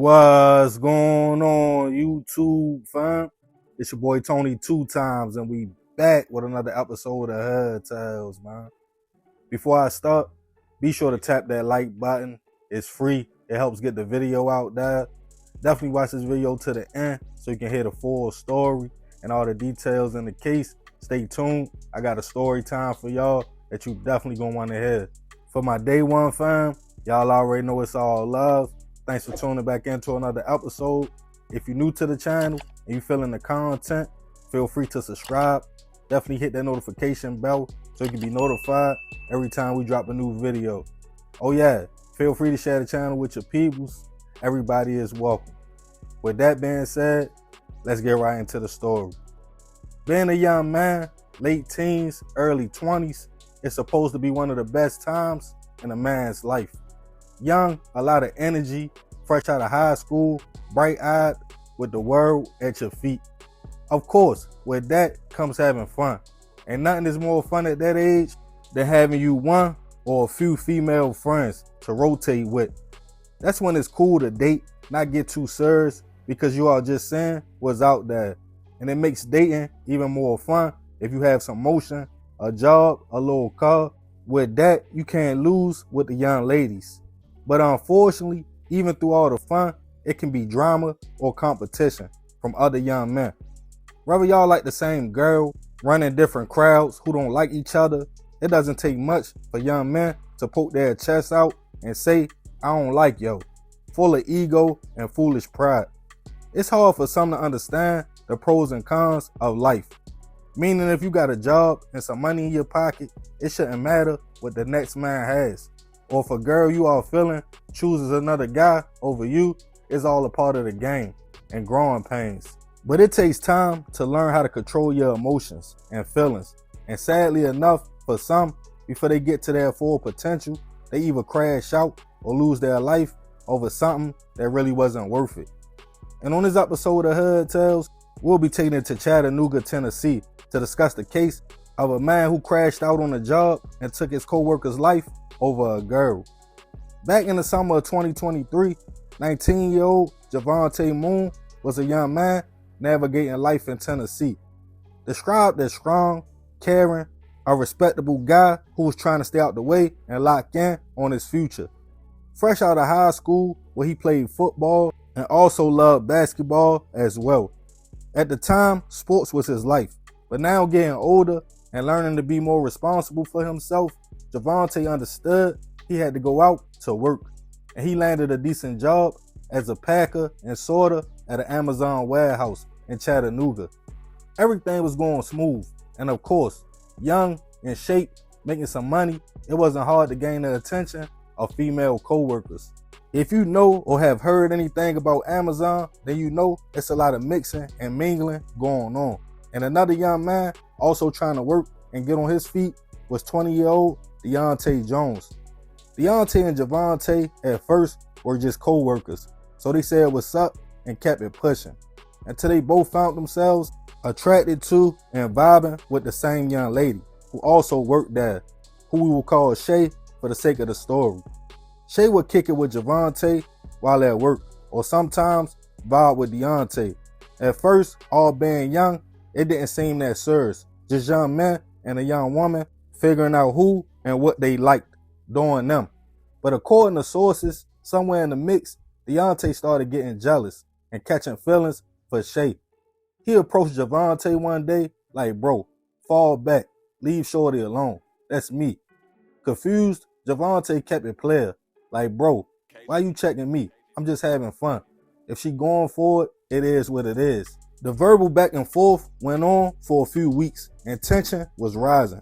What's going on, YouTube fam? It's your boy Tony 2 times, and we back with another episode of Hood Tales, man. Before I start, be sure to tap that like button. It's free. It helps get the video out there. Definitely watch this video to the end so you can hear the full story and all the details in the case. Stay tuned. I got a story time for y'all that you definitely gonna want to hear. For my day one fam, y'all already know it's all love. Thanks for tuning back into another episode. If you're new to the channel and you feeling the content, feel free to subscribe. Definitely hit that notification bell so you can be notified every time we drop a new video. Oh yeah, feel free to share the channel with your peoples. Everybody is welcome. With that being said, let's get right into the story. Being a young man, late teens, early 20s, is supposed to be one of the best times in a man's life. Young, a lot of energy, fresh out of high school, bright-eyed, with the world at your feet. Of course, with that comes having fun. And nothing is more fun at that age than having you one or a few female friends to rotate with. That's when it's cool to date, not get too serious, because you are just saying what's out there. And it makes dating even more fun if you have some motion, a job, a little car. With that, you can't lose with the young ladies. But unfortunately, even through all the fun, it can be drama or competition from other young men. Whether y'all like the same girl, running different crowds who don't like each other, it doesn't take much for young men to poke their chests out and say, I don't like yo, full of ego and foolish pride. It's hard for some to understand the pros and cons of life. Meaning if you got a job and some money in your pocket, it shouldn't matter what the next man has. Or if a girl you are feeling chooses another guy over you, it's all a part of the game and growing pains. But it takes time to learn how to control your emotions and feelings. And sadly enough, for some, before they get to their full potential, they either crash out or lose their life over something that really wasn't worth it. And on this episode of Hood Tales, we'll be taking it to Chattanooga, Tennessee to discuss the case of a man who crashed out on a job and took his co-worker's life over a girl. Back in the summer of 2023, 19-year-old Javante Moon was a young man navigating life in Tennessee. Described as strong, caring, a respectable guy who was trying to stay out the way and lock in on his future. Fresh out of high school where he played football and also loved basketball as well. At the time, sports was his life, but now getting older and learning to be more responsible for himself, Javante understood he had to go out to work, and he landed a decent job as a packer and sorter at an Amazon warehouse in Chattanooga. Everything was going smooth, and of course, young, in shape, making some money, it wasn't hard to gain the attention of female co-workers. If you know or have heard anything about Amazon, then you know it's a lot of mixing and mingling going on. And another young man also trying to work and get on his feet was 20-year-old Deontay Jones. Deontay and Javante at first were just co-workers, so they said what's up and kept it pushing, until they both found themselves attracted to and vibing with the same young lady who also worked there, who we will call Shay for the sake of the story. Shay would kick it with Javante while at work, or sometimes vibe with Deontay. At first, all being young, it didn't seem that serious, just young men and a young woman figuring out who and what they liked doing them. But according to sources, somewhere in the mix, Deontay started getting jealous and catching feelings for Shay. He approached Javante one day like, bro, fall back, leave shorty alone, that's me. Confused, Javante kept it player, like, bro, why you checking me? I'm just having fun. If she going for it, it is what it is. The verbal back and forth went on for a few weeks and tension was rising.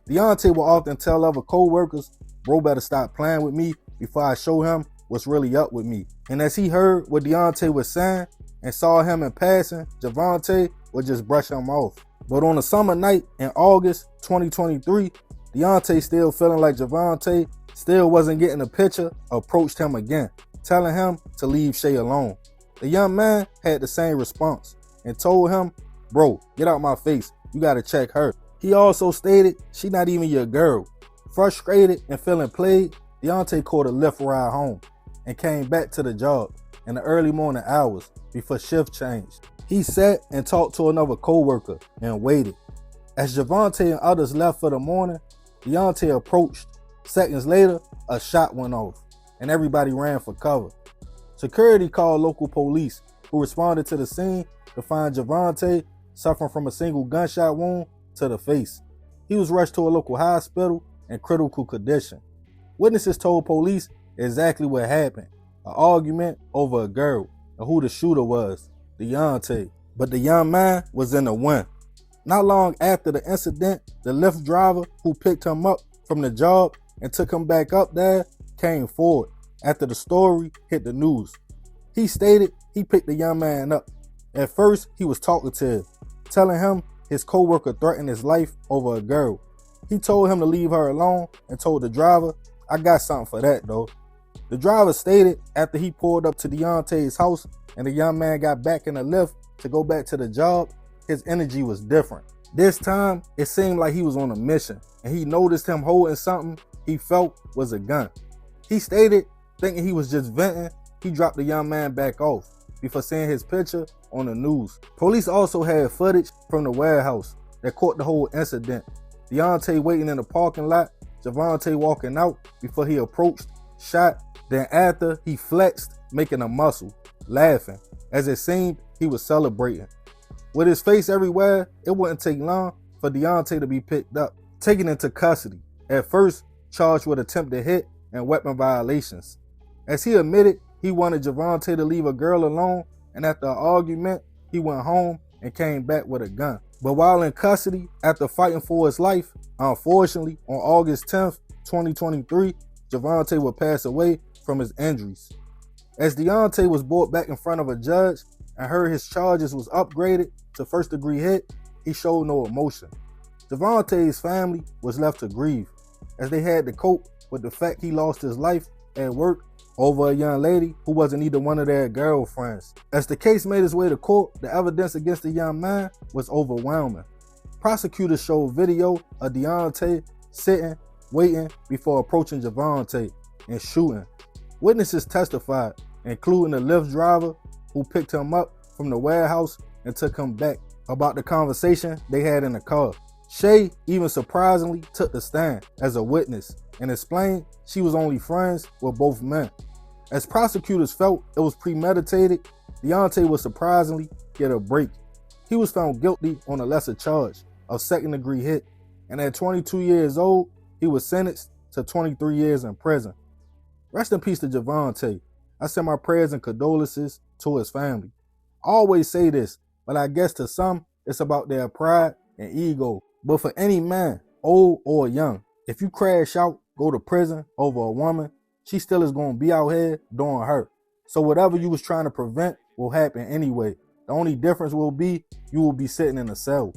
Deontay will often tell other co-workers, bro better stop playing with me before I show him what's really up with me. And as he heard what Deontay was saying and saw him in passing, Javante would just brush him off. But on a summer night in August 2023, Deontay, still feeling like Javante still wasn't getting the picture, approached him again, telling him to leave Shay alone. The young man had the same response and told him, bro, get out my face, you gotta check her. He also stated, she not even your girl. Frustrated and feeling played, Deontay caught a Lyft ride home and came back to the job in the early morning hours before shift changed. He sat and talked to another coworker and waited. As Javante and others left for the morning, Javante approached. Seconds later, a shot went off and everybody ran for cover. Security called local police, who responded to the scene to find Javante suffering from a single gunshot wound to the face. He was rushed to a local hospital in critical condition. Witnesses told police exactly what happened: an argument over a girl and who the shooter was, Javante. But the young man was in the wind. Not long after the incident, the Lyft driver who picked him up from the job and took him back up there came forward after the story hit the news. He stated he picked the young man up. At first, he was talkative, telling him his coworker threatened his life over a girl. He told him to leave her alone and told the driver, "I got something for that though." The driver stated after he pulled up to Javante's house and the young man got back in the Lyft to go back to the job, his energy was different. This time, it seemed like he was on a mission, and he noticed him holding something he felt was a gun. He stated, thinking he was just venting, he dropped the young man back off before seeing his picture on the news. Police also had footage from the warehouse that caught the whole incident. Javante waiting in the parking lot, Javante walking out before he approached, shot, then after he flexed, making a muscle, laughing. As it seemed, he was celebrating. With his face everywhere, it wouldn't take long for Javante to be picked up, taken into custody. At first, charged with attempted hit and weapon violations. As he admitted, he wanted Javante to leave a girl alone, and after an argument, he went home and came back with a gun. But while in custody, after fighting for his life, unfortunately, on August 10th, 2023, Javante would pass away from his injuries. As Javante was brought back in front of a judge and heard his charges was upgraded to first-degree hit, he showed no emotion. Javante's family was left to grieve, as they had to cope with the fact he lost his life at work over a young lady who wasn't either one of their girlfriends. As the case made its way to court, the evidence against the young man was overwhelming. Prosecutors showed video of Javante sitting, waiting before approaching Javante and shooting. Witnesses testified, including the Lyft driver who picked him up from the warehouse and took him back, about the conversation they had in the car. Shay even surprisingly took the stand as a witness and explained she was only friends with both men. As prosecutors felt it was premeditated, Javante would surprisingly get a break. He was found guilty on a lesser charge of second-degree hit, and at 22 years old, he was sentenced to 23 years in prison. Rest in peace to Javante. I send my prayers and condolences to his family. I always say this, but I guess to some, it's about their pride and ego. But for any man, old or young, if you crash out, go to prison over a woman, she still is going to be out here doing her. So whatever you was trying to prevent will happen anyway. The only difference will be you will be sitting in a cell.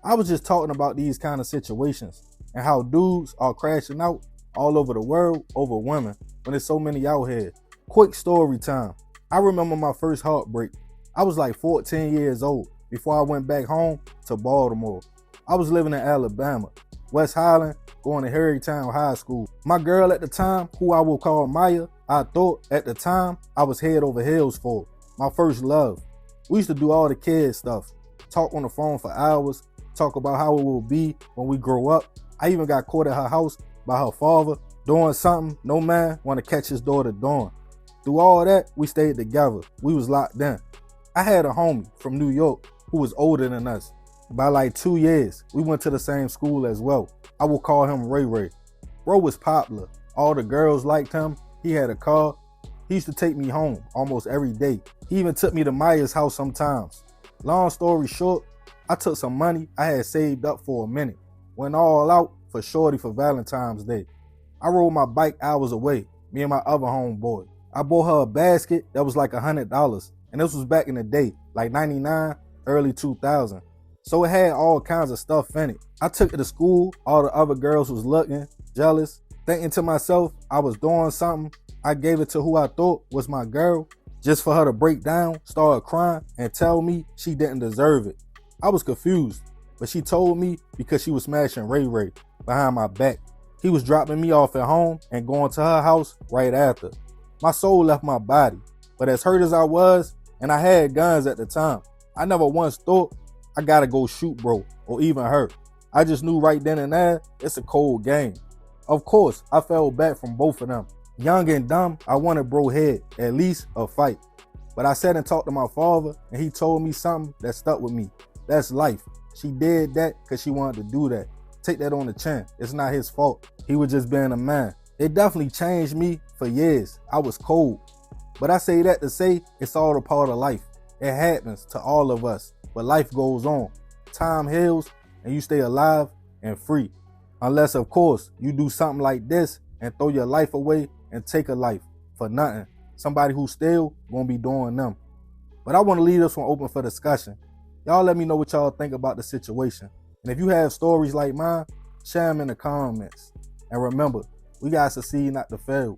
I was just talking about these kind of situations and how dudes are crashing out all over the world over women when there's so many out here. Quick story time. I remember my first heartbreak. I was like 14 years old before I went back home to Baltimore. I was living in Alabama, West Highland, going to Harrytown High School. My girl at the time, who I will call Maya, I thought at the time I was head over heels for. My first love. We used to do all the kid stuff. Talk on the phone for hours, talk about how it will be when we grow up. I even got caught at her house by her father doing something no man want to catch his daughter doing. Through all that, we stayed together. We was locked in. I had a homie from New York who was older than us by like 2 years. We went to the same school as well. I will call him Ray Ray. Bro was popular. All the girls liked him. He had a car. He used to take me home almost every day. He even took me to Maya's house sometimes. Long story short, I took some money I had saved up for a minute. Went all out for shorty for Valentine's Day. I rode my bike hours away, me and my other homeboy. I bought her a basket that was like $100. And this was back in the day, like 99, early 2000. So it had all kinds of stuff in it. I took it to school. All the other girls was looking, jealous, thinking to myself I was doing something. I gave it to who I thought was my girl, just for her to break down, start crying, and tell me she didn't deserve it. I was confused, but she told me because she was smashing Ray Ray behind my back. He was dropping me off at home and going to her house right after. My soul left my body. But as hurt as I was, and I had guns at the time, I never once thought I gotta go shoot bro or even her. I just knew right then and there, it's a cold game. Of course, I fell back from both of them. Young and dumb, I wanted bro head, at least a fight. But I sat and talked to my father, and he told me something that stuck with me. That's life. She did that because she wanted to do that. Take that on the chin. It's not his fault. He was just being a man. It definitely changed me for years. I was cold. But I say that to say it's all a part of life. It happens to all of us. But life goes on. Time heals, and you stay alive and free. Unless, of course, you do something like this and throw your life away and take a life for nothing. Somebody who's still gonna be doing them. But I want to leave this one open for discussion. Y'all let me know what y'all think about the situation. And if you have stories like mine, share them in the comments. And remember, we gotta succeed, not to fail.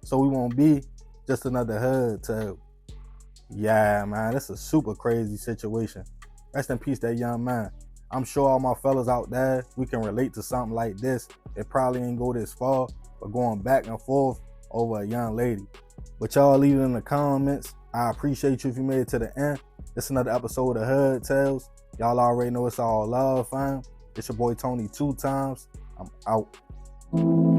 So we won't be just another hood tale. Yeah, man, that's a super crazy situation. Rest in peace, that young man. I'm sure all my fellas out there, we can relate to something like this. It probably ain't go this far, but going back and forth over a young lady. But y'all leave it in the comments. I appreciate you if you made it to the end. This is another episode of Hood Tales. Y'all already know it's all love, fam. It's your boy Tony 2 times. I'm out.